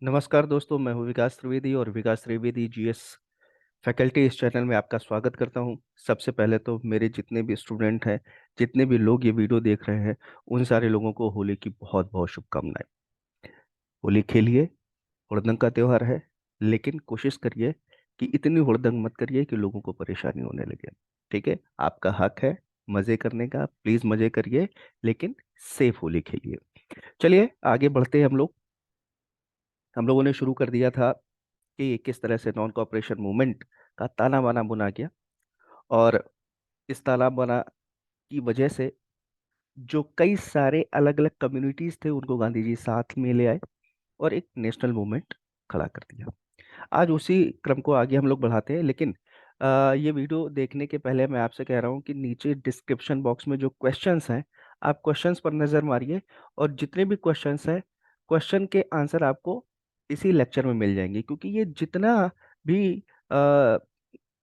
नमस्कार दोस्तों, मैं हूं विकास त्रिवेदी और विकास त्रिवेदी जीएस फैकल्टी इस चैनल में आपका स्वागत करता हूं। सबसे पहले तो मेरे जितने भी स्टूडेंट हैं, जितने भी लोग ये वीडियो देख रहे हैं, उन सारे लोगों को होली की बहुत बहुत शुभकामनाएं। होली खेलिए, हुड़दंग का त्यौहार है, लेकिन कोशिश करिए कि इतनी हुड़दंग मत करिए कि लोगों को परेशानी होने लगे। ठीक है, आपका हक है मज़े करने का, प्लीज़ मज़े करिए, लेकिन सेफ होली खेलिए। चलिए आगे बढ़ते हैं हम लोगों ने शुरू कर दिया था कि किस तरह से नॉन कॉपरेशन मूवमेंट का ताना बाना बुना गया, और इस ताना बाना की वजह से जो कई सारे अलग अलग कम्युनिटीज थे उनको गांधी जी साथ में ले आए और एक नेशनल मूवमेंट खड़ा कर दिया। आज उसी क्रम को आगे हम लोग बढ़ाते हैं, लेकिन ये वीडियो देखने के पहले मैं आपसे कह रहा हूँ कि नीचे डिस्क्रिप्शन बॉक्स में जो क्वेश्चंस हैं, आप क्वेश्चंस पर नज़र मारिए, और जितने भी क्वेश्चंस हैं, क्वेश्चन के आंसर आपको इसी लेक्चर में मिल जाएंगे, क्योंकि ये जितना भी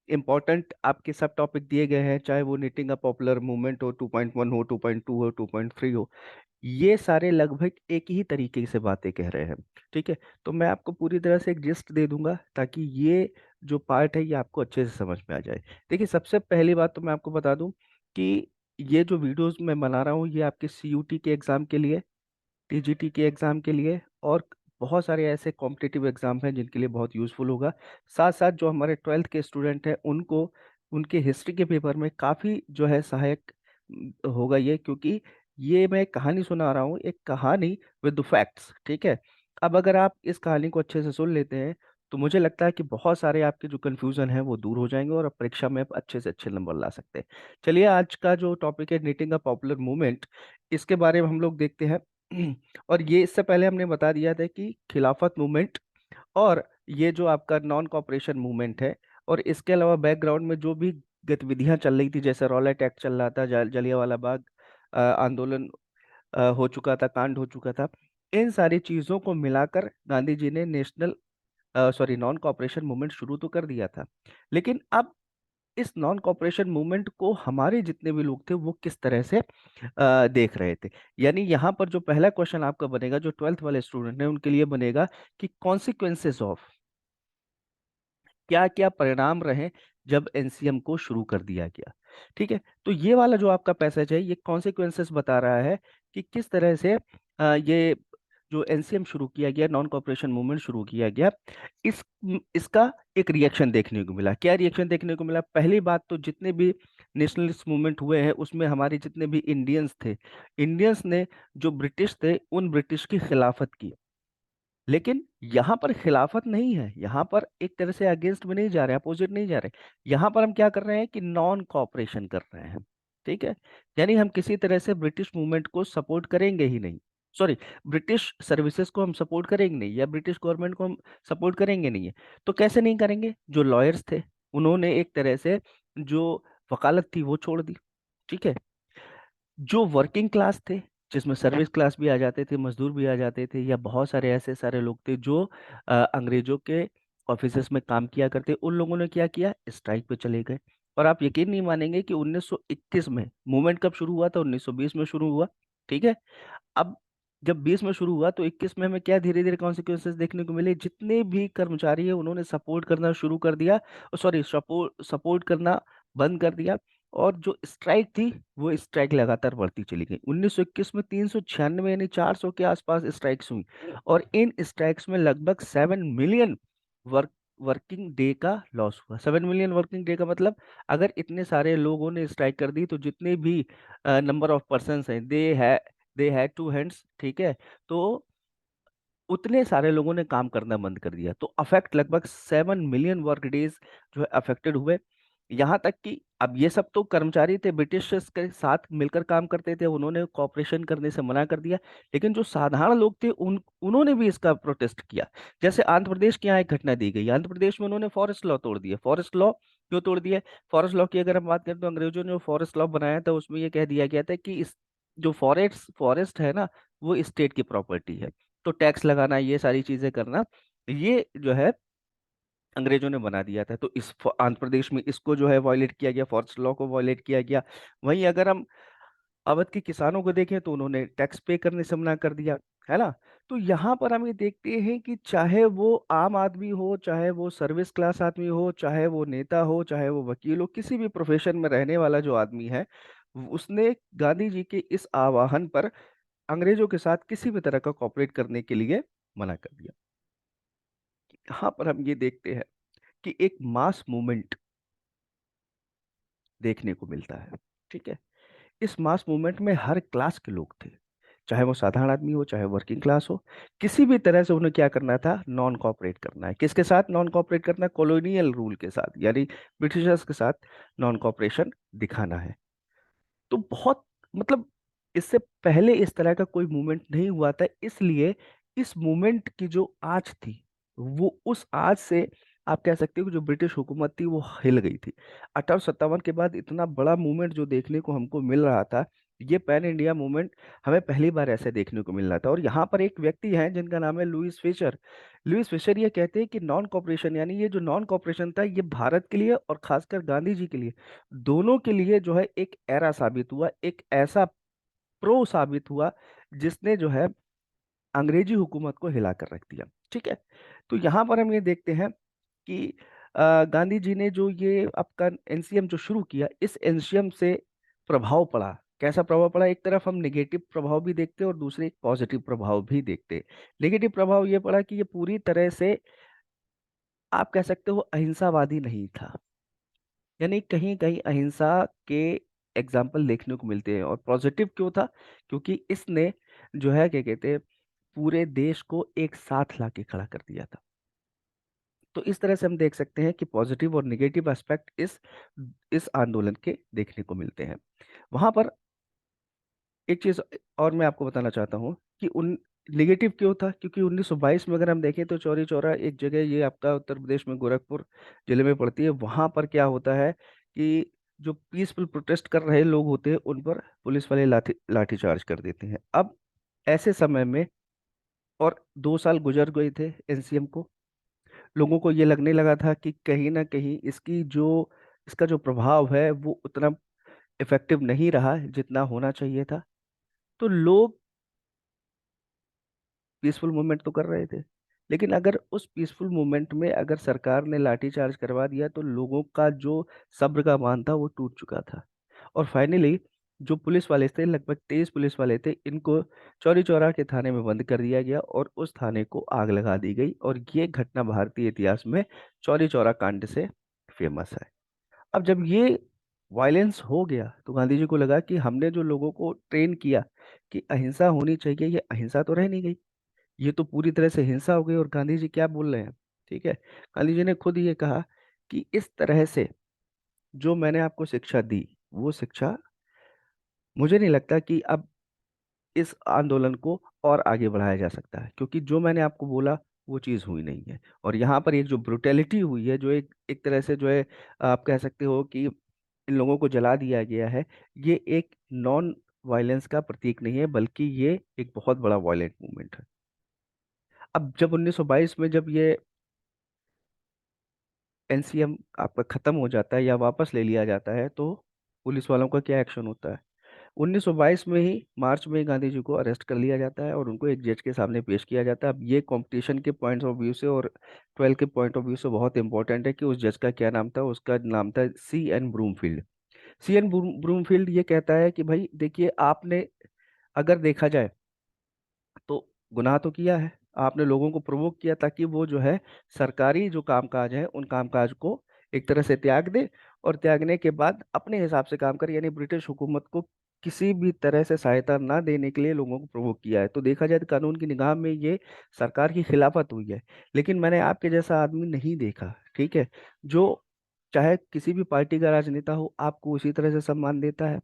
इम्पोर्टेंट आपके सब टॉपिक दिए गए हैं, चाहे वो नीटिंग अ पॉपुलर मूवमेंट हो, 2.1 हो, 2.2 हो, 2.3 हो, ये सारे लगभग एक ही तरीके से बातें कह रहे हैं। ठीक है, तो मैं आपको पूरी तरह से एक जिस्ट दे दूंगा ताकि ये जो पार्ट है ये आपको अच्छे से समझ में आ जाए। देखिए, सबसे पहली बात तो मैं आपको बता दूं कि ये जो वीडियोस मैं बना रहा हूँ ये आपके सीयूटी के एग्जाम के लिए, टीजीटी के एग्ज़ाम के लिए, और बहुत सारे ऐसे कॉम्पिटिटिव एग्ज़ाम हैं जिनके लिए बहुत यूज़फुल होगा। साथ साथ जो हमारे 12th के स्टूडेंट हैं उनको उनके हिस्ट्री के पेपर में काफ़ी जो है सहायक होगा ये, क्योंकि ये मैं कहानी सुना रहा हूँ, एक कहानी विद फैक्ट्स। ठीक है, अब अगर आप इस कहानी को अच्छे से सुन लेते हैं तो मुझे लगता है कि बहुत सारे आपके जो कन्फ्यूज़न है वो दूर हो जाएंगे और आप परीक्षा में आप अच्छे से अच्छे नंबर ला सकते हैं। चलिए, आज का जो टॉपिक है नीटिंग अ पॉपुलर मूवमेंट, इसके बारे में हम लोग देखते हैं। और ये इससे पहले हमने बता दिया था कि खिलाफत मूवमेंट और ये जो आपका नॉन कॉपरेशन मूवमेंट है, और इसके अलावा बैकग्राउंड में जो भी गतिविधियां चल रही थी, जैसे रॉलेट एक्ट चल रहा था, जलियांवाला बाग आंदोलन हो चुका था, कांड हो चुका था, इन सारी चीजों को मिलाकर गांधी जी ने नॉन कॉपरेशन मूवमेंट शुरू तो कर दिया था। लेकिन अब इस नॉन कॉपरेशन मूवमेंट को हमारे जितने भी लोग थे वो किस तरह से देख रहे थे। यानी यहाँ पर जो पहला क्वेश्चन आपका बनेगा, जो 12th वाले स्टूडेंट हैं उनके लिए बनेगा कि कॉन्सिक्वेंसेस ऑफ, क्या क्या परिणाम रहे जब एनसीएम को शुरू कर दिया गया। ठीक है, तो ये वाला जो आपका पैसेज है ये कॉन्सिक्वेंसेस बता रहा है कि किस तरह से ये जो एनसीएम शुरू किया गया, नॉन कॉपरेशन मूवमेंट शुरू किया गया, इस इसका एक रिएक्शन देखने को मिला। क्या रिएक्शन देखने को मिला? पहली बात तो जितने भी नेशनलिस्ट मूवमेंट हुए हैं उसमें हमारे जितने भी इंडियंस थे, इंडियंस ने जो ब्रिटिश थे उन ब्रिटिश की खिलाफत की। लेकिन यहाँ पर खिलाफत नहीं है, यहाँ पर एक तरह से अगेंस्ट में नहीं जा रहे, अपोजिट नहीं जा रहे। यहाँ पर हम क्या कर रहे हैं कि नॉन कॉपरेशन कर रहे हैं। ठीक है, यानी हम किसी तरह से ब्रिटिश मूवमेंट को सपोर्ट करेंगे ही नहीं, सॉरी, ब्रिटिश सर्विसेज को हम सपोर्ट करेंगे नहीं, या ब्रिटिश गवर्नमेंट को हम सपोर्ट करेंगे नहीं है। तो कैसे नहीं करेंगे? जो लॉयर्स थे उन्होंने एक तरह से जो वकालत थी वो छोड़ दी। ठीक है, जो वर्किंग क्लास थे, जिसमें सर्विस क्लास भी आ जाते थे, मजदूर भी आ जाते थे, या बहुत सारे ऐसे सारे लोग थे जो अंग्रेजों के ऑफिसेस में काम किया करते, उन लोगों ने क्या किया? स्ट्राइक पे चले गए। और आप यकीन नहीं मानेंगे कि 1921 में मूवमेंट कब शुरू हुआ था? 1920 में शुरू हुआ। ठीक है, अब जब 20 में शुरू हुआ तो 21 में हमें क्या धीरे धीरे कॉन्सिक्वेंसेस देखने को मिले? जितने भी कर्मचारी है उन्होंने सपोर्ट करना शुरू कर दिया, सॉरी, सपोर्ट सपोर्ट करना बंद कर दिया, और जो स्ट्राइक थी वो स्ट्राइक लगातार बढ़ती चली गई। 1921 में 396 यानी 400 के आसपास स्ट्राइक्स हुई, और इन स्ट्राइक्स में लगभग 7 मिलियन वर्क वर्किंग डे का लॉस हुआ। 7 मिलियन वर्किंग डे का मतलब, अगर इतने सारे लोगों ने स्ट्राइक कर दी तो जितने भी नंबर ऑफ पर्सन हैं, दे हैड टू हैंड्स। ठीक है, तो उतने सारे लोगों ने काम करना बंद कर दिया, तो अफेक्ट लगभग 7 मिलियन वर्क डेज जो है अफेक्टेड हुए। यहाँ तक कि अब ये सब तो कर्मचारी थे, ब्रिटिश के साथ मिलकर काम करते थे, उन्होंने कॉपरेशन करने से मना कर दिया। लेकिन जो साधारण लोग थे उन्होंने भी इसका प्रोटेस्ट किया। जैसे आंध्र प्रदेश की यहाँ एक घटना दी गई, आंध्र प्रदेश में उन्होंने फॉरेस्ट लॉ तोड़ दिया। फॉरेस्ट लॉ क्यों तोड़ दिया? फॉरेस्ट लॉ की अगर हम बात करें तो अंग्रेजों ने जो फॉरेस्ट लॉ बनाया था उसमें ये कह दिया गया था कि इस जो फॉरेस्ट फॉरेस्ट है ना, वो स्टेट की प्रॉपर्टी है, तो टैक्स लगाना, ये सारी चीजें करना, ये जो है अंग्रेजों ने बना दिया था। तो आंध्र प्रदेश में इसको जो है वॉयलेट किया गया, फॉरेस्ट लॉ को वॉयलेट किया गया। वहीं अगर हम अवध के किसानों को देखें तो उन्होंने टैक्स पे करने से मना कर दिया, है ना। तो यहाँ पर हम ये देखते हैं कि चाहे वो आम आदमी हो, चाहे वो सर्विस क्लास आदमी हो, चाहे वो नेता हो, चाहे वो वकील हो, किसी भी प्रोफेशन में रहने वाला जो आदमी है, उसने गांधी जी के इस आह्वान पर अंग्रेजों के साथ किसी भी तरह का कॉपरेट करने के लिए मना कर दिया। यहाँ पर हम ये देखते हैं कि एक मास मूवमेंट देखने को मिलता है। ठीक है। इस मास मूवमेंट में हर क्लास के लोग थे, चाहे वो साधारण आदमी हो, चाहे वर्किंग क्लास हो। किसी भी तरह से उन्हें क्या करना था, नॉन कॉपरेट करना है। किसके साथ नॉन कॉपरेट करना है? कॉलोनियल रूल के साथ, यानी ब्रिटिशर्स के साथ नॉन कॉपरेशन दिखाना है। तो बहुत, मतलब इससे पहले इस तरह का कोई मूवमेंट नहीं हुआ था, इसलिए इस मूवमेंट की जो आँच थी, वो उस आँच से आप कह सकते हो कि जो ब्रिटिश हुकूमत थी वो हिल गई थी। 1857 के बाद इतना बड़ा मूवमेंट जो देखने को हमको मिल रहा था, ये पैन इंडिया मूवमेंट हमें पहली बार ऐसे देखने को मिल रहा था। और यहाँ पर एक व्यक्ति हैं जिनका नाम है लुईस फिशर। लुईस फिशर ये कहते हैं कि नॉन कॉपरेशन, यानी ये जो नॉन कॉपरेशन था, ये भारत के लिए और खासकर गांधी जी के लिए, दोनों के लिए जो है एक एरा साबित हुआ, एक ऐसा प्रो साबित हुआ जिसने जो है अंग्रेजी हुकूमत को हिला कर रख दिया। ठीक है। तो यहाँ पर हम ये देखते हैं कि गांधी जी ने जो ये आपका एनसीएम जो शुरू किया, इस एनसीएम से प्रभाव पड़ा। कैसा प्रभाव पड़ा? एक तरफ हम नेगेटिव प्रभाव भी देखते हैं और दूसरे एक पॉजिटिव प्रभाव भी देखते हैं। नेगेटिव प्रभाव ये पड़ा कि ये पूरी तरह से आप कह सकते हो अहिंसावादी नहीं था, यानी कहीं कहीं अहिंसा के एग्जाम्पल देखने को मिलते हैं। और पॉजिटिव क्यों था? क्योंकि इसने जो है क्या कहते हैं, पूरे देश को एक साथ लाके खड़ा कर दिया था। तो इस तरह से हम देख सकते हैं कि पॉजिटिव और निगेटिव एस्पेक्ट इस आंदोलन के देखने को मिलते हैं। वहां पर एक चीज और मैं आपको बताना चाहता हूँ कि उन निगेटिव क्यों था, क्योंकि 1922 में अगर हम देखें तो चौरी चौरा एक जगह, ये आपका उत्तर प्रदेश में गोरखपुर जिले में पड़ती है, वहां पर क्या होता है कि जो पीसफुल प्रोटेस्ट कर रहे लोग होते हैं उन पर पुलिस वाले लाठीचार्ज कर देते हैं। अब ऐसे समय में, और 2 साल गुजर गए थे एनसीएम को, लोगों को ये लगने लगा था कि कहीं ना कहीं इसका जो प्रभाव है वो उतना इफेक्टिव नहीं रहा जितना होना चाहिए था। तो लोग पीसफुल मूवमेंट तो कर रहे थे, लेकिन अगर उस पीसफुल मूवमेंट में अगर सरकार ने लाठीचार्ज करवा दिया तो लोगों का जो सब्र का बांध था वो टूट चुका था। और फाइनली जो पुलिस वाले थे, लगभग 23 पुलिस वाले थे, इनको चौरी चौरा के थाने में बंद कर दिया गया और उस थाने को आग लगा दी गई। और ये घटना भारतीय इतिहास में चौरी चौरा कांड से फेमस है। अब जब ये वायलेंस हो गया तो गांधी जी को लगा कि हमने जो लोगों को ट्रेन किया कि अहिंसा होनी चाहिए, ये अहिंसा तो रह नहीं गई, ये तो पूरी तरह से हिंसा हो गई। और गांधी जी क्या बोल रहे हैं? ठीक है। गांधी जी ने खुद ये कहा कि इस तरह से जो मैंने आपको शिक्षा दी, वो शिक्षा मुझे नहीं लगता कि अब इस आंदोलन को और आगे बढ़ाया जा सकता है, क्योंकि जो मैंने आपको बोला वो चीज़ हुई नहीं है। और यहाँ पर एक जो ब्रुटेलिटी हुई है, जो एक एक तरह से जो है, आप कह सकते हो कि इन लोगों को जला दिया गया है, ये एक नॉन वायलेंस का प्रतीक नहीं है, बल्कि ये एक बहुत बड़ा वायलेंट मूवमेंट है। अब जब 1922 में जब ये एनसीएम आपका खत्म हो जाता है या वापस ले लिया जाता है, तो पुलिस वालों का क्या एक्शन होता है? 1922 में ही मार्च में ही गांधी जी को अरेस्ट कर लिया जाता है और उनको एक जज के सामने पेश किया जाता है। अब ये कंपटीशन के पॉइंट्स ऑफ व्यू से और 12 के पॉइंट ऑफ व्यू से बहुत इंपॉर्टेंट है कि उस जज का क्या नाम था। उसका नाम था C.N. ब्रूमफील्ड। C.N. ब्रूमफील्ड ये कहता है कि भाई देखिए, आपने अगर देखा जाए तो गुनाह तो किया है, आपने लोगों को प्रोवोक किया ताकि वो जो है सरकारी जो कामकाज है उन कामकाज को एक तरह से त्याग दे, और त्यागने के बाद अपने हिसाब से काम करे, यानी ब्रिटिश हुकूमत को किसी भी तरह से सहायता ना देने के लिए लोगों को प्रोवोक किया है। तो देखा जाए तो कानून की निगाह में ये सरकार की खिलाफत हुई है। लेकिन मैंने आपके जैसा आदमी नहीं देखा, ठीक है, जो चाहे किसी भी पार्टी का राजनेता हो आपको उसी तरह से सम्मान देता है।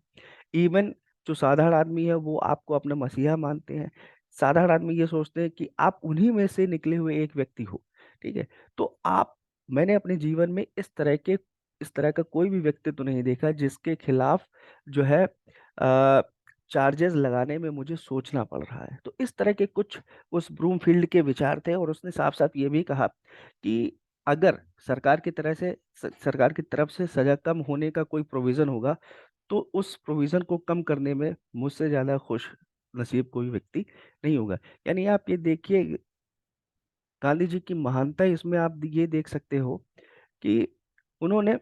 इवन जो साधारण आदमी है वो आपको अपना मसीहा मानते हैं। साधारण आदमी ये सोचते हैं कि आप उन्हीं में से निकले हुए एक व्यक्ति हो। ठीक है। तो आप, मैंने अपने जीवन में इस तरह का कोई भी व्यक्तित्व नहीं देखा जिसके खिलाफ जो है चार्जेस लगाने में मुझे सोचना पड़ रहा है। तो इस तरह के कुछ उस ब्रूमफील्ड के विचार थे। और उसने साफ साफ ये भी कहा कि अगर सरकार की तरफ से सजा कम होने का कोई प्रोविजन होगा तो उस प्रोविजन को कम करने में मुझसे ज्यादा खुश नसीब कोई व्यक्ति नहीं होगा। यानी आप ये देखिए, गांधी जी की महानता इसमें आप ये देख सकते हो कि उन्होंने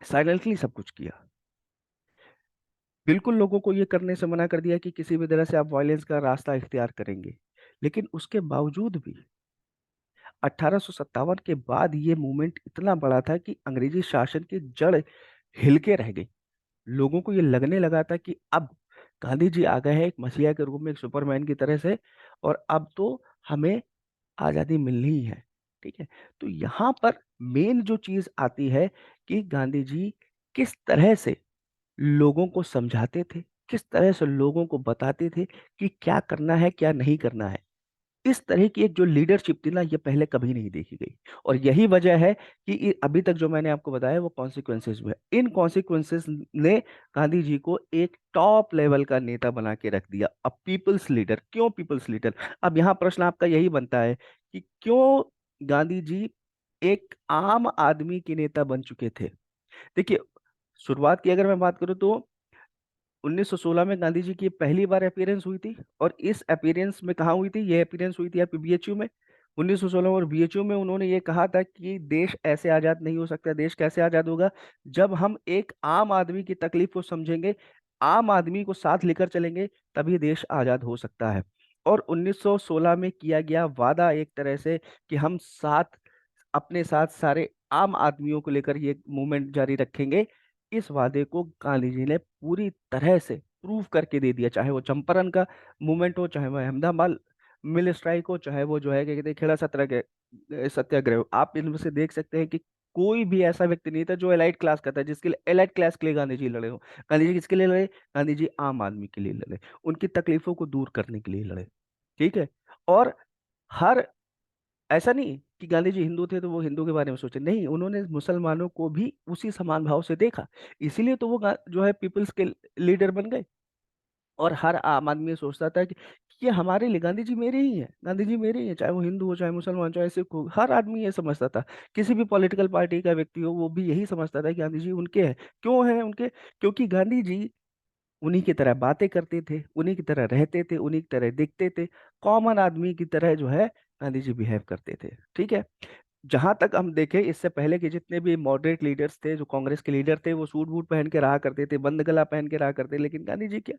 साइलेंटली सब कुछ किया। बिल्कुल लोगों को ये करने से मना कर दिया कि किसी भी तरह से आप वायलेंस का रास्ता इख्तियार करेंगे, लेकिन उसके बावजूद भी 1857 के बाद ये मूवमेंट इतना बड़ा था कि अंग्रेजी शासन की जड़ हिल के रह गई। लोगों को ये लगने लगा था कि अब गांधी जी आ गए हैं एक मसीहा के रूप में, एक सुपरमैन की तरह से, और अब तो हमें आजादी मिलनी ही है। ठीक है। तो यहाँ पर मेन जो चीज आती है कि गांधी जी किस तरह से लोगों को समझाते थे, किस तरह से लोगों को बताते थे कि क्या करना है क्या नहीं करना है। इस तरह की एक जो लीडरशिप थी ना, ये पहले कभी नहीं देखी गई। और यही वजह है कि अभी तक जो मैंने आपको बताया वो कॉन्सिक्वेंसेज हुए। इन कॉन्सिक्वेंसेज ने गांधी जी को एक टॉप लेवल का नेता बना के रख दिया। अब पीपल्स लीडर, क्यों पीपल्स लीडर? अब यहाँ प्रश्न आपका यही बनता है कि क्यों गांधी जी एक आम आदमी के नेता बन चुके थे। देखिए, शुरुआत की अगर मैं बात करूं तो 1916 में गांधी जी की पहली बार अपीयरेंस हुई थी। और इस अपीयरेंस में कहाँ हुई थी? ये अपीयरेंस हुई थी आपकी बीएचयू में 1916 में। और बीएचयू में उन्होंने ये कहा था कि देश ऐसे आजाद नहीं हो सकता। देश कैसे आजाद होगा? जब हम एक आम आदमी की तकलीफ को समझेंगे, आम आदमी को साथ लेकर चलेंगे, तभी देश आजाद हो सकता है। और 1916 में किया गया वादा एक तरह से कि हम साथ, अपने साथ सारे आम आदमियों को लेकर ये मूवमेंट जारी रखेंगे। इस वादे को गांधी जी ने पूरी तरह से प्रूव करके दे दिया। चाहे वो चंपारण का मूवमेंट हो, चाहे वो अहमदाबाद मिल स्ट्राइक हो, चाहे वो जो है क्या कहते हैं खेड़ा सत्याग्रह हो। आप इनमें से देख सकते हैं कि कोई भी ऐसा व्यक्ति नहीं था जो एलाइट क्लास का था जिसके लिए, एलाइट क्लास के लिए गांधी जी लड़े हो। गांधी जी किसके लिए लड़े? गांधी जी आम आदमी के लिए लड़े, उनकी तकलीफों को दूर करने के लिए लड़े। ठीक है। और हर, ऐसा नहीं कि गांधी जी हिंदू थे तो वो हिंदू के बारे में सोचे, नहीं, उन्होंने मुसलमानों को भी उसी समान भाव से देखा। इसीलिए तो वो जो है पीपल्स के लीडर बन गए। और हर आम आदमी ये सोचता था कि ये हमारे लिए गांधी जी मेरे ही हैं, गांधी जी मेरे ही हैं, चाहे वो हिंदू हो, चाहे मुसलमान, चाहे सिख हो। हर आदमी ये समझता था। किसी भी पॉलिटिकल पार्टी का व्यक्ति हो, वो भी यही समझता था कि गांधी जी उनके हैं। क्यों हैं उनके? क्योंकि गांधी जी उन्हीं की तरह बातें करते थे, उन्हीं की तरह रहते थे, उन्हीं की तरह दिखते थे। कॉमन आदमी की तरह जो है गांधी जी बिहेव करते थे। ठीक है। जहां तक हम देखें, इससे पहले के जितने भी मॉडरेट लीडर्स थे, जो कांग्रेस के लीडर थे, वो सूट बूट पहन के रहा करते थे, बंद गला पहन के रहा करते। लेकिन गांधी जी क्या,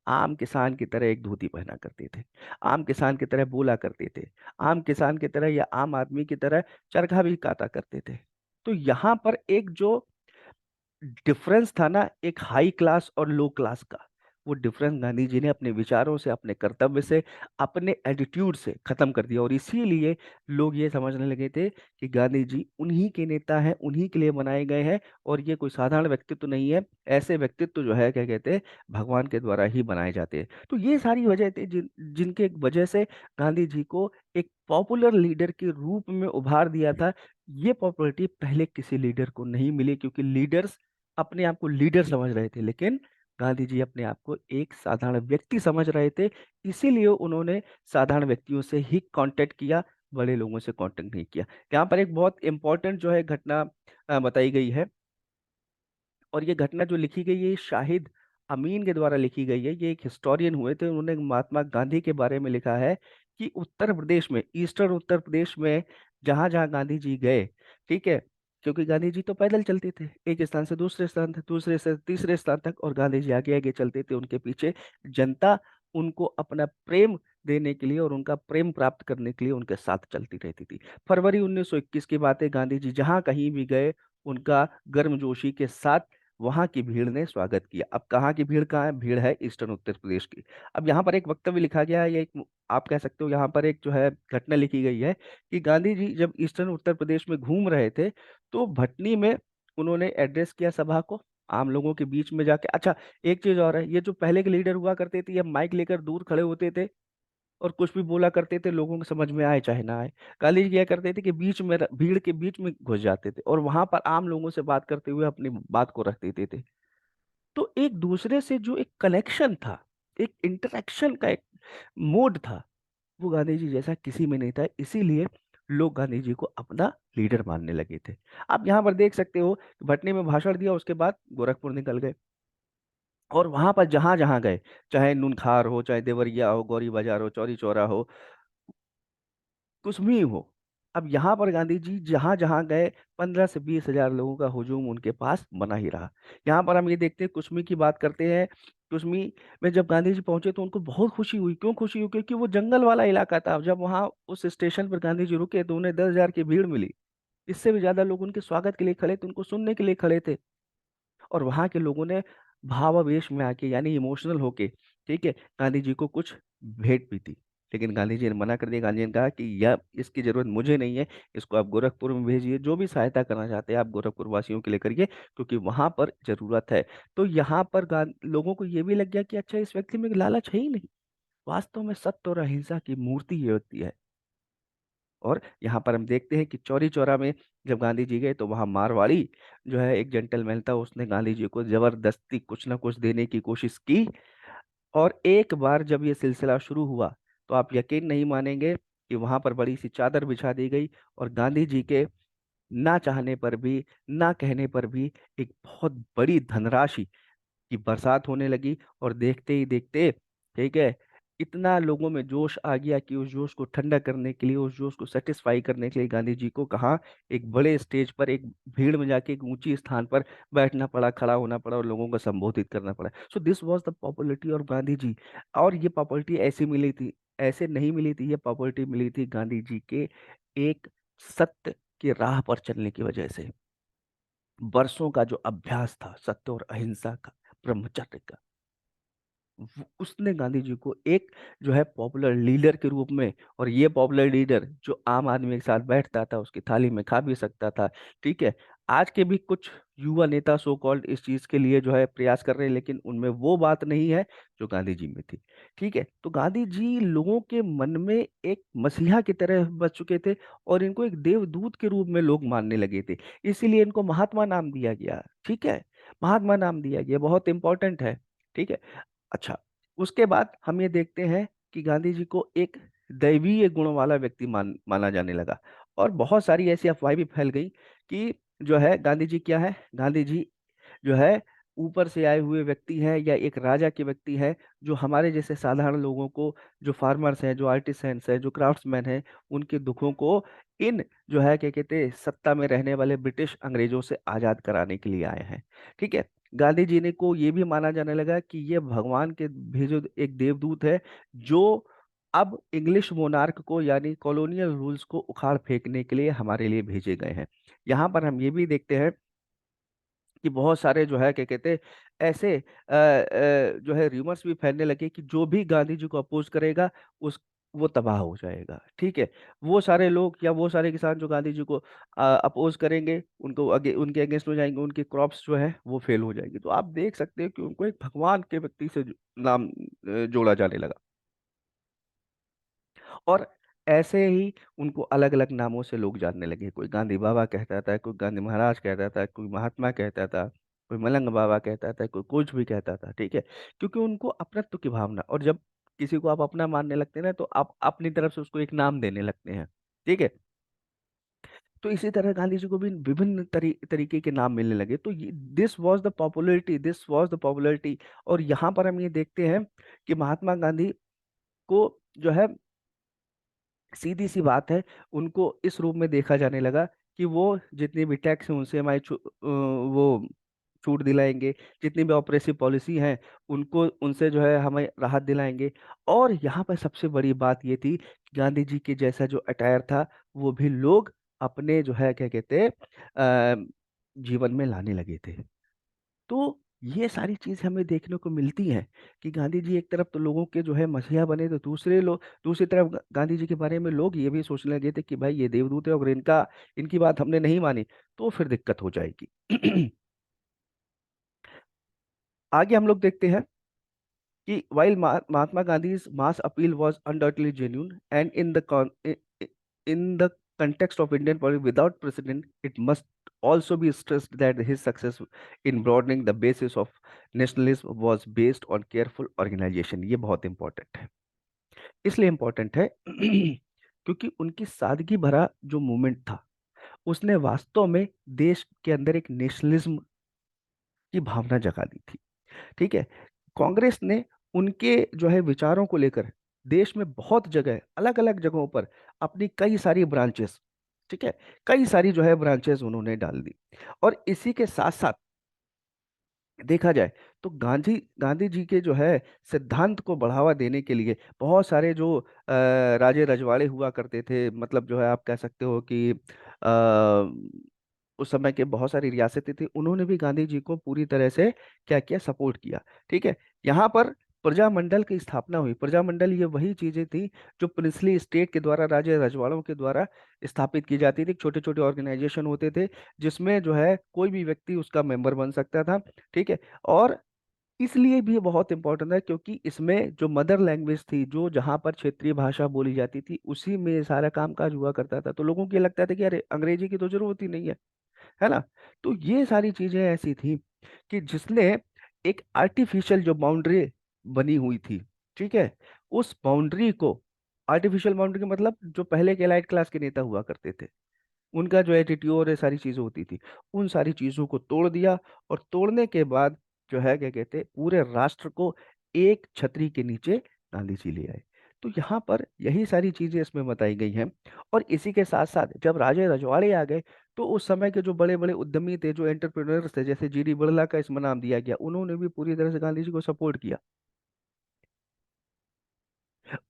आम किसान की तरह एक धोती पहना करते थे, आम किसान की तरह बोला करते थे, आम किसान की तरह या आम आदमी की तरह चरखा भी काटा करते थे। तो यहाँ पर एक जो डिफरेंस था ना, एक हाई क्लास और लो क्लास का, वो डिफरेंस गांधी जी ने अपने विचारों से, अपने कर्तव्य से, अपने एटीट्यूड से खत्म कर दिया। और इसीलिए लोग ये समझने लगे थे कि गांधी जी उन्हीं के नेता हैं, उन्हीं के लिए बनाए गए हैं। और ये कोई साधारण व्यक्तित्व नहीं है। ऐसे व्यक्तित्व जो है क्या कहते हैं, भगवान के द्वारा ही बनाए जाते हैं। तो ये सारी वजह थी जिनके वजह से गांधी जी को एक पॉपुलर लीडर के रूप में उभार दिया था। ये पॉपुलैरिटी पहले किसी लीडर को नहीं मिली, क्योंकि लीडर्स अपने आप को लीडर समझ रहे थे, लेकिन गांधी जी अपने आप को एक साधारण व्यक्ति समझ रहे थे। इसीलिए उन्होंने साधारण व्यक्तियों से ही कांटेक्ट किया, बड़े लोगों से कांटेक्ट नहीं किया। यहाँ पर एक बहुत इंपॉर्टेंट जो है घटना बताई गई है। और ये घटना जो लिखी गई है, ये शाहिद अमीन के द्वारा लिखी गई है। ये एक हिस्टोरियन हुए थे, उन्होंने महात्मा गांधी के बारे में लिखा है कि उत्तर प्रदेश में, ईस्टर्न उत्तर प्रदेश में जहां जहां गांधी जी गए, ठीक है, क्योंकि गांधी जी तो पैदल चलते थे, एक स्थान से दूसरे स्थान तक, दूसरे से तीसरे स्थान तक, और गांधी जी आगे आगे चलते थे, उनके पीछे जनता उनको अपना प्रेम देने के लिए और उनका प्रेम प्राप्त करने के लिए उनके साथ चलती रहती थी। फरवरी 1921 की बात है, गांधी जी जहां कहीं भी गए, उनका गर्मजोशी के साथ वहां की भीड़ ने स्वागत किया। अब कहाँ की भीड़? कहाँ है? भीड़ है ईस्टर्न उत्तर प्रदेश की। अब यहाँ पर एक वक्तव्य लिखा गया है, ये एक, आप कह सकते हो यहाँ पर एक जो है घटना लिखी गई है कि गांधी जी जब ईस्टर्न उत्तर प्रदेश में घूम रहे थे, तो भटनी में उन्होंने एड्रेस किया सभा को, आम लोगों के बीच में जाके। अच्छा, एक चीज और है, ये जो पहले के लीडर हुआ करते थे, ये माइक लेकर दूर खड़े होते थे और कुछ भी बोला करते थे, लोगों को समझ में आए चाहे ना आए। गांधी जी क्या करते थे कि बीच में भीड़ के बीच में घुस जाते थे और वहां पर आम लोगों से बात करते हुए अपनी बात को रख देते थे। तो एक दूसरे से जो एक कनेक्शन था, एक इंटरेक्शन का एक मोड था, वो गांधी जी जैसा किसी में नहीं था। इसीलिए लोग गांधी जी को अपना लीडर मानने लगे थे। आप यहाँ पर देख सकते हो कि भटनी में भाषण दिया, उसके बाद गोरखपुर निकल गए, और वहां पर जहां जहां गए, चाहे नूनखार हो, चाहे देवरिया हो, गौरी बाजार हो, चौरी चौरा हो, कुछ भी हो, अब यहाँ पर गांधी जी जहां जहां गए 15 से 20 हजार लोगों का हुजूम उनके पास बना ही रहा। यहाँ पर हम ये देखते हैं, कुश्मी की बात करते हैं। कुश्मी में जब गांधी जी पहुंचे तो उनको बहुत खुशी हुई। क्यों खुशी हुई? क्योंकि वो जंगल वाला इलाका था। जब वहां उस स्टेशन पर गांधी जी रुके तो उन्हें 10 हजार की भीड़ मिली। इससे भी ज्यादा लोग उनके स्वागत के लिए खड़े थे, उनको सुनने के लिए खड़े थे। और वहां के लोगों ने भावावेश में आके, यानी इमोशनल होके, ठीक है, गांधी जी को कुछ भेंट भी दी। लेकिन गांधी जी ने मना कर दिया। गांधी जी ने कहा कि यह, इसकी जरूरत मुझे नहीं है, इसको आप गोरखपुर में भेजिए, जो भी सहायता करना चाहते हैं आप गोरखपुर वासियों के लिए करिए, क्योंकि वहां पर जरूरत है। तो यहाँ पर लोगों को ये भी लग गया कि अच्छा, इस व्यक्ति में लालच है ही नहीं, वास्तव में सत्य और अहिंसा की मूर्ति ये होती है। और यहाँ पर हम देखते हैं कि चौरी चौरा में जब गांधी जी गए तो वहां मारवाड़ी जो है, एक जेंटलमैन था, उसने गांधी जी को जबरदस्ती कुछ ना कुछ देने की कोशिश की। और एक बार जब ये सिलसिला शुरू हुआ तो आप यकीन नहीं मानेंगे कि वहां पर बड़ी सी चादर बिछा दी गई, और गांधी जी के ना चाहने पर भी, ना कहने पर भी, एक बहुत बड़ी धनराशि की बरसात होने लगी। और देखते ही देखते, ठीक है, इतना लोगों में जोश आ गया कि उस जोश को ठंडा करने के लिए, उस जोश को सेटिस्फाई करने के लिए गांधी जी को कहाँ, एक बड़े स्टेज पर, एक भीड़ में जाके, एक ऊंची स्थान पर बैठना पड़ा, खड़ा होना पड़ा, और लोगों को संबोधित करना पड़ा। So this was the popularity of Gandhi ji. और ये पॉपुलरिटी ऐसी मिली थी, ऐसे नहीं मिली थी, ये पॉपुलरिटी मिली थी गांधी जी के एक सत्य की राह पर चलने की वजह से। वर्षों का जो अभ्यास था सत्य और अहिंसा का, ब्रह्मचर्य का, उसने गांधी जी को एक जो है पॉपुलर लीडर के रूप में, और ये पॉपुलर लीडर जो आम आदमी के साथ बैठता था, उसकी थाली में खा भी सकता था, ठीक है। आज के भी कुछ युवा नेता सो कॉल्ड इस चीज के लिए जो है प्रयास कर रहे हैं, लेकिन उनमें वो बात नहीं है जो गांधी जी में थी, ठीक है। तो गांधी जी लोगों के मन में एक मसीहा की तरह बच चुके थे, और इनको एक देवदूत के रूप में लोग मानने लगे थे। इसीलिए इनको महात्मा नाम दिया गया, ठीक है, महात्मा नाम दिया गया, बहुत इंपॉर्टेंट है, ठीक है। अच्छा, उसके बाद हम ये देखते हैं कि गांधी जी को एक दैवीय गुण वाला व्यक्ति माना जाने लगा। और बहुत सारी ऐसी अफवाहें भी फैल गई कि जो है गांधी जी क्या है, गांधी जी जो है ऊपर से आए हुए व्यक्ति हैं, या एक राजा के व्यक्ति हैं, जो हमारे जैसे साधारण लोगों को, जो फार्मर्स हैं, जो आर्टिसंस हैं, जो क्राफ्ट्समैन हैं, उनके दुखों को इन जो है क्या कहते हैं, सत्ता में रहने वाले ब्रिटिश अंग्रेजों से आजाद कराने के लिए आए हैं, ठीक है। गांधी जी ने को ये भी माना जाने लगा कि ये भगवान के भेजो एक देवदूत है, जो अब इंग्लिश मोनार्क को, यानी कॉलोनियल रूल्स को उखाड़ फेंकने के लिए हमारे लिए भेजे गए हैं। यहाँ पर हम ये भी देखते हैं कि बहुत सारे जो है क्या कहते हैं, ऐसे जो है र्यूमर्स भी फैलने लगे कि जो भी गांधी जी को अपोज करेगा, उस वो तबाह हो जाएगा, ठीक है। वो सारे लोग या वो सारे किसान जो गांधी जी को अपोज करेंगे, उनको उनके अगेंस्ट हो जाएंगे, उनकी क्रॉप्स जो है वो फेल हो जाएगी। तो आप देख सकते हैं कि उनको एक भगवान के व्यक्ति से नाम जोड़ा जाने लगा। और ऐसे ही उनको अलग अलग नामों से लोग जानने लगे। कोई गांधी बाबा कहता था, कोई गांधी महाराज कहता था, कोई महात्मा कहता था, कोई मलंग बाबा कहता था, कोई कुछ भी कहता था, ठीक है। क्योंकि उनको अपनत्व की भावना, और जब किसी को आप अपना मानने लगते हैं ना, तो आप अपनी तरफ से उसको एक नाम देने लगते हैं, ठीक है। तो इसी तरह गांधी जी को भी विभिन्न तरीके के नाम मिलने लगे। तो this was the popularity, this was the popularity. और यहाँ पर हम ये देखते हैं कि महात्मा गांधी को जो है, सीधी सी बात है, उनको इस रूप में देखा जाने लगा कि वो जितनी भी टैक्स हैं उनसे वो छूट दिलाएंगे, जितनी भी ऑपरेसिव पॉलिसी हैं उनको, उनसे जो है हमें राहत दिलाएंगे। और यहाँ पर सबसे बड़ी बात ये थी कि गांधी जी के जैसा जो अटायर था, वो भी लोग अपने जो है क्या कहते हैं, जीवन में लाने लगे थे। तो ये सारी चीज हमें देखने को मिलती हैं कि गांधी जी एक तरफ तो लोगों के जो है मसीहा बने, तो दूसरी तरफ गांधी जी के बारे में लोग ये भी सोचने लगे थे कि भाई ये देवदूत है, अगर इनकी बात हमने नहीं मानी तो फिर दिक्कत हो जाएगी। आगे हम लोग देखते हैं कि while Mahatma Gandhi's mass appeal was undoubtedly genuine, and in the context of Indian politics without precedent, it must also be stressed that his success in broadening the basis of nationalism was based on careful organization। ये बहुत important है, इसलिए important है क्योंकि उनकी सादगी भरा जो मूवमेंट था, उसने वास्तव में देश के अंदर एक नेशनलिज्म की भावना जगा दी थी। ठीक है। कांग्रेस ने उनके जो है विचारों को लेकर देश में बहुत जगह, अलग अलग जगहों पर अपनी कई सारी ब्रांचेस, ठीक है, कई सारी जो है ब्रांचेस उन्होंने डाल दी। और इसी के साथ साथ देखा जाए तो गांधी जी के जो है सिद्धांत को बढ़ावा देने के लिए बहुत सारे जो राजे रजवाड़े हुआ करते थे, मतलब जो है आप कह सकते हो कि उस समय के बहुत सारी रियासतें थी, उन्होंने भी गांधी जी को पूरी तरह से क्या किया, सपोर्ट किया। ठीक है। यहाँ पर प्रजामंडल की स्थापना हुई। प्रजामंडल ये वही चीजें थी जो प्रिंसली स्टेट के द्वारा, राजे रजवाड़ों के द्वारा स्थापित की जाती थी। छोटे छोटे ऑर्गेनाइजेशन होते थे जिसमें जो है कोई भी व्यक्ति उसका मेंबर बन सकता था। ठीक है। और इसलिए भी ये बहुत इंपॉर्टेंट है क्योंकि इसमें जो मदर लैंग्वेज थी, जो जहाँ पर क्षेत्रीय भाषा बोली जाती थी, उसी में सारा कामकाज हुआ करता था। तो लोगों को ये लगता था कि अरे अंग्रेजी की तो जरूरत ही नहीं है ना। तो ये सारी चीजें ऐसी थी कि जिसने एक आर्टिफिशियल जो बाउंड्री बनी हुई थी, ठीक है, उस बाउंड्री को, आर्टिफिशियल बाउंड्री का मतलब जो पहले के एलाइट क्लास के नेता हुआ करते थे, उनका जो एटीट्यूड और ये सारी चीजें होती थी, उन सारी चीजों को तोड़ दिया। और तोड़ने के बाद जो है क्या कहते हैं, पूरे राष्ट्र को एक छतरी के नीचे गांधी जी ले आए। तो यहाँ पर यही सारी चीजें इसमें बताई गई हैं। और इसी के साथ साथ जब राजे रजवाड़े आ गए, तो उस समय के जो बड़े बड़े उद्यमी थे, जो एंटरप्रेन्योर्स थे, जैसे जीडी बिरला का इसमें नाम दिया गया, उन्होंने भी पूरी तरह से गांधी जी को सपोर्ट किया।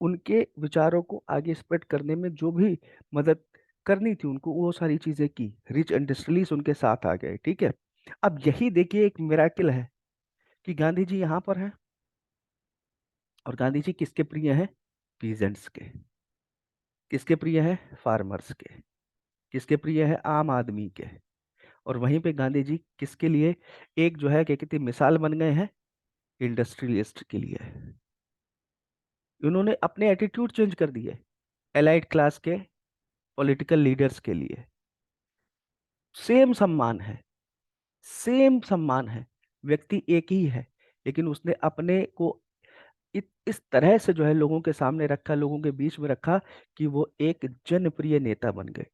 उनके विचारों को आगे स्प्रेड करने में जो भी मदद करनी थी उनको, वो सारी चीजें की। रिच इंडस्ट्रियलिस्ट उनके साथ आ गए। ठीक है। अब यही देखिए एक मिराकिल है कि गांधी जी यहाँ पर हैं, और गांधी जी किसके प्रिय हैं? पीजेंट्स के। किसके प्रिय हैं? फार्मर्स के। किसके प्रिय है? आम आदमी के। और वहीं पे गांधी जी किसके लिए एक जो है क्या कहते हैं, मिसाल बन गए हैं? इंडस्ट्रियलिस्ट के लिए। उन्होंने अपने एटीट्यूड चेंज कर दिए एलाइट क्लास के पॉलिटिकल लीडर्स के लिए। सेम सम्मान है, सेम सम्मान है, व्यक्ति एक ही है, लेकिन उसने अपने को इस तरह से जो है लोगों के सामने रखा, लोगों के बीच में रखा, कि वो एक जनप्रिय नेता बन गए।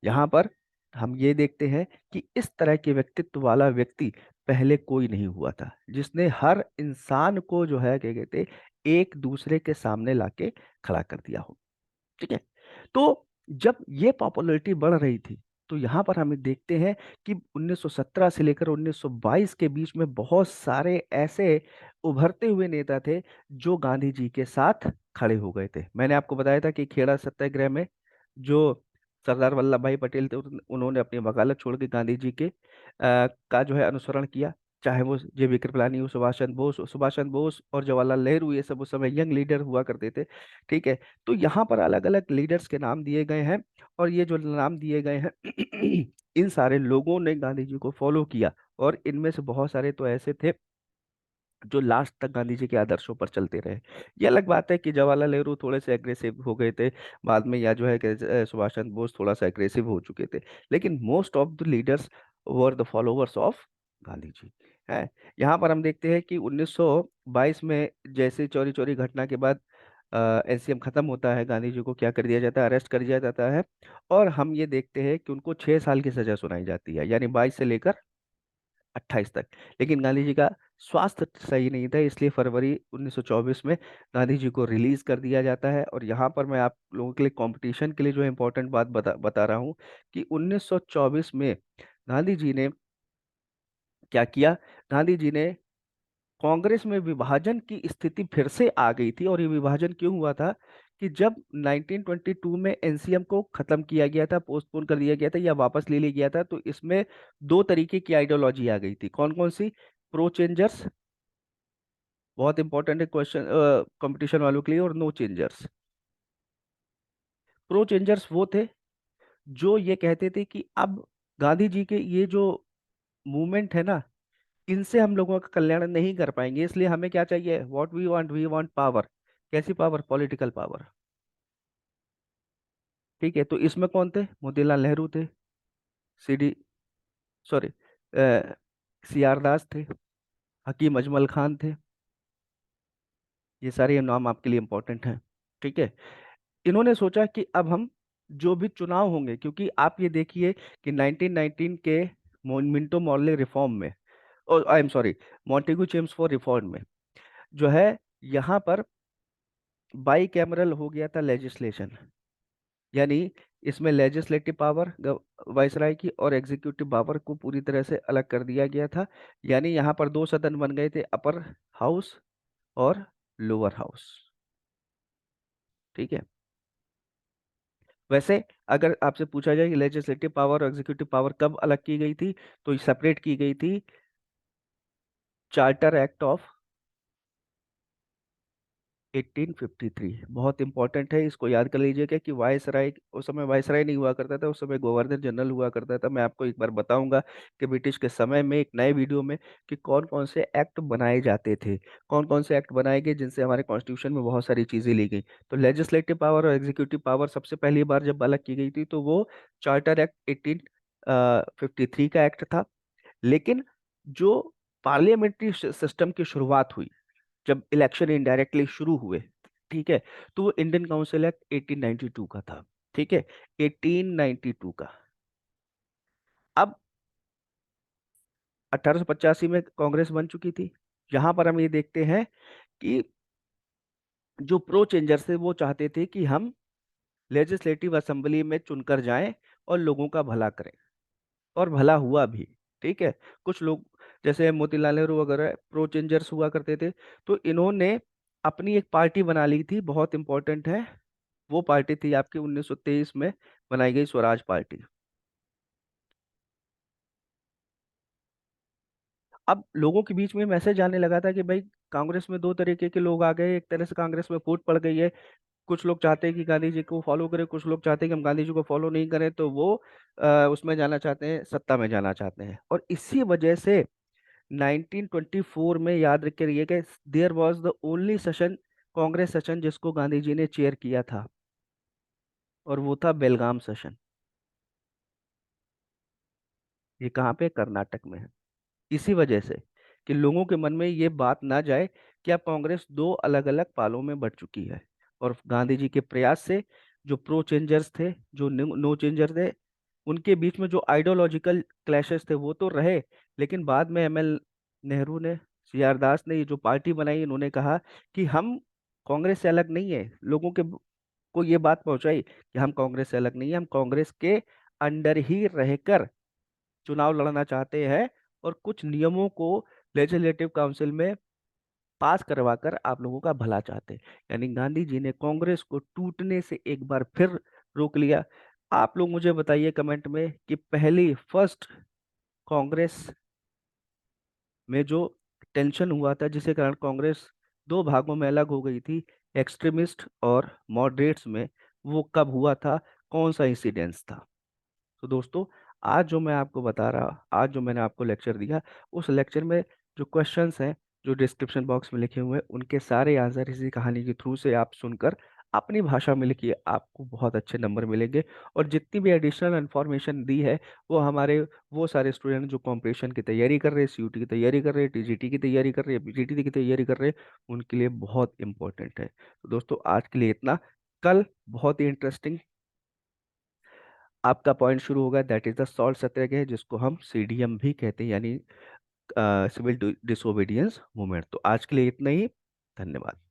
यहाँ पर हम ये देखते हैं कि इस तरह के व्यक्तित्व वाला व्यक्ति पहले कोई नहीं हुआ था, जिसने हर इंसान को जो है क्या कहते, एक दूसरे के सामने लाके खड़ा कर दिया हो। ठीक है। तो जब ये पॉपुलैरिटी बढ़ रही थी, तो यहाँ पर हमें देखते हैं कि 1917 से लेकर 1922 के बीच में बहुत सारे ऐसे उभरते हुए नेता थे जो गांधी जी के साथ खड़े हो गए थे। मैंने आपको बताया था कि खेड़ा सत्याग्रह में जो सरदार वल्लभ भाई पटेल थे, उन्होंने अपनी वकालत छोड़ के गांधी जी के का जो है अनुसरण किया। चाहे वो जेबी कृपलानी हो, सुभाष चंद्र बोस और जवाहरलाल नेहरू, ये सब उस समय यंग लीडर हुआ करते थे। ठीक है। तो यहाँ पर अलग अलग लीडर्स के नाम दिए गए हैं, और ये जो नाम दिए गए हैं इन सारे लोगों ने गांधी जी को फॉलो किया। और इनमें से बहुत सारे तो ऐसे थे जो लास्ट तक गांधी जी के आदर्शों पर चलते रहे। ये अलग बात है कि जवाहरलाल नेहरू थोड़े से एग्रेसिव हो गए थे बाद में, या जो है कि सुभाष चंद्र बोस थोड़ा सा एग्रेसिव हो चुके थे, लेकिन most of the leaders were the followers of Gandhi ji है। यहाँ पर हम देखते हैं कि 1922 में जैसे चौरी चौरी घटना के बाद एनसीएम खत्म होता है, गांधी जी को क्या कर दिया जाता है? अरेस्ट कर दिया जाता है। और हम ये देखते हैं कि उनको 6 साल की सजा सुनाई जाती है, यानी 22 से लेकर 28 तक। लेकिन गांधी जी का स्वास्थ्य सही नहीं था, इसलिए फरवरी 1924 में गांधी जी को रिलीज कर दिया जाता है। और यहाँ पर मैं आप लोगों के लिए कंपटीशन के लिए जो इम्पोर्टेंट बात बता रहा हूँ कि 1924 में गांधी जी ने क्या किया? गांधी जी ने, कांग्रेस में विभाजन की स्थिति फिर से आ गई थी। और ये विभाजन क्यों हुआ था? कि जब 1922 में एनसीएम को खत्म किया गया था, पोस्टपोन कर दिया गया था या वापस ले लिया गया था, तो इसमें दो तरीके की आइडियोलॉजी आ गई थी। कौन कौन सी? प्रो चेंजर्स, बहुत इंपॉर्टेंट है क्वेश्चन कंपटीशन वालों के लिए, और नो चेंजर्स। प्रो चेंजर्स वो थे जो ये कहते थे कि अब गांधी जी के ये जो मूवमेंट है ना, इनसे हम लोगों का कल्याण नहीं कर पाएंगे, इसलिए हमें क्या चाहिए? What we want power. कैसी पावर? Political power. ठीक है। तो इसमें कौन थे? मोतीलाल नेहरू थे, सीडी, सॉरी, सीआर दास थे, हकीम अजमल खान थे। ये सारे नाम आपके लिए इंपॉर्टेंट हैं। ठीक है। इन्होंने सोचा कि अब हम जो भी चुनाव होंगे, क्योंकि आप ये देखिए कि 1919 के मिंटो मॉर्ले रिफॉर्म में, I am sorry, Montagu James for reform में जो है, यहाँ पर बाई कैमरल हो गया था लेजिस्लेशन, यानी इसमें लेजिस्लेटिव पावर वाइसराय की और एग्जीक्यूटिव पावर को पूरी तरह से अलग कर दिया गया था। यानी यहाँ पर दो सदन बन गए थे, अपर हाउस और लोअर हाउस। ठीक है। वैसे अगर आपसे पूछा जाए कि लेजिस्लेटिव पावर और एग्जीक्यूटिव पावर कब अलग की गई थी, तो सेपरेट की गई थी चार्टर एक्ट ऑफ 1853। बहुत इंपॉर्टेंट है, इसको याद कर लीजिएगा कि वायसराय, उस समय वायसराय नहीं हुआ करता था, उस समय गवर्नर जनरल हुआ करता था। मैं आपको एक बार बताऊंगा कि ब्रिटिश के समय में एक नए वीडियो में कि कौन कौन से एक्ट बनाए जाते थे, कौन कौन से एक्ट बनाए गए जिनसे हमारे कॉन्स्टिट्यूशन में बहुत सारी चीजें ली गई। तो लेजिस्लेटिव पावर और एग्जीक्यूटिव पावर सबसे पहली बार जब अलग की गई थी तो वो चार्टर एक्ट 1853 का एक्ट था। लेकिन जो पार्लियामेंट्री सिस्टम की शुरुआत हुई, जब इलेक्शन इनडायरेक्टली शुरू हुए, ठीक है, तो वो इंडियन काउंसिल एक्ट 1892 का था। ठीक है, 1892 का। अब 1885 में कांग्रेस बन चुकी थी। यहां पर हम ये देखते हैं कि जो प्रो चेंजर्स थे वो चाहते थे कि हम लेजिस्लेटिव असेंबली में चुनकर जाएं और लोगों का भला करें, और भला हुआ भी। ठीक है। कुछ लोग जैसे मोतीलाल नेहरू वगैरह प्रो चेंजर्स हुआ करते थे, तो इन्होंने अपनी एक पार्टी बना ली थी, बहुत इंपॉर्टेंट है। वो पार्टी थी आपकी 1923 में बनाई गई स्वराज पार्टी। अब लोगों के बीच में मैसेज आने लगा था कि भाई कांग्रेस में दो तरीके के लोग आ गए, एक तरह से कांग्रेस में फूट पड़ गई है। कुछ लोग चाहते हैं कि गांधी जी को फॉलो करें, कुछ लोग चाहते हैं कि हम गांधी जी को फॉलो नहीं करें, तो वो उसमें जाना चाहते हैं, सत्ता में जाना चाहते हैं। और इसी वजह से 1924 में, याद रख के रहिए कि there was the only session, Congress session जिसको गांधी जी ने चेयर किया था, और वो था बेलगाम सेशन। ये कहाँ पे, कर्नाटक में है। इसी वजह से कि लोगों के मन में ये बात ना जाए कि अब कांग्रेस दो अलग अलग पालों में बढ़ चुकी है। और गांधी जी के प्रयास से जो प्रो चेंजर्स थे, जो नो चेंजर थे, उनके बीच में जो आइडियोलॉजिकल क्लैशेस थे वो तो रहे। लेकिन बाद में एमएल नेहरू ने, सीआर दास ने ये जो पार्टी बनाई, इन्होंने कहा कि हम कांग्रेस से अलग नहीं है। लोगों के को ये बात पहुंचाई कि हम कांग्रेस से अलग नहीं है, हम कांग्रेस के अंडर ही रहकर चुनाव लड़ना चाहते हैं, और कुछ नियमों को लेजिस्लेटिव काउंसिल में पास करवा कर आप लोगों का भला चाहते हैं। यानी गांधी जी ने कांग्रेस को टूटने से एक बार फिर रोक लिया। आप लोग मुझे बताइए कमेंट में कि पहली फर्स्ट कांग्रेस में जो टेंशन हुआ था, जिसके कारण कांग्रेस दो भागों में अलग हो गई थी, एक्सट्रीमिस्ट और मॉडरेट्स में, वो कब हुआ था, कौन सा इंसिडेंस था। तो दोस्तों, आज जो मैं आपको बता रहा, आज जो मैंने आपको लेक्चर दिया, उस लेक्चर में जो क्वेश्चंस हैं, जो डिस्क्रिप्शन बॉक्स में लिखे हुए हैं, उनके सारे आंसर इसी कहानी के थ्रू से आप सुनकर अपनी भाषा में लिखिए, आपको बहुत अच्छे नंबर मिलेंगे। और जितनी भी एडिशनल इन्फॉर्मेशन दी है, वो हमारे वो सारे स्टूडेंट जो कॉम्पिटिशन की तैयारी कर रहे हैं, सीयूटी की तैयारी कर रहे हैं, टीजीटी की तैयारी कर रहे हैं, पीजीटी की तैयारी कर रहे हैं, उनके लिए बहुत इंपॉर्टेंट है। तो दोस्तों, आज के लिए इतना। कल बहुत ही इंटरेस्टिंग आपका पॉइंट शुरू होगा, दैट इज द सॉल्ट सत्याग्रह, जिसको हम सीडीएम भी कहते हैं, यानी सिविल डिसोबीडियंस मूवमेंट। तो आज के लिए इतना ही। धन्यवाद।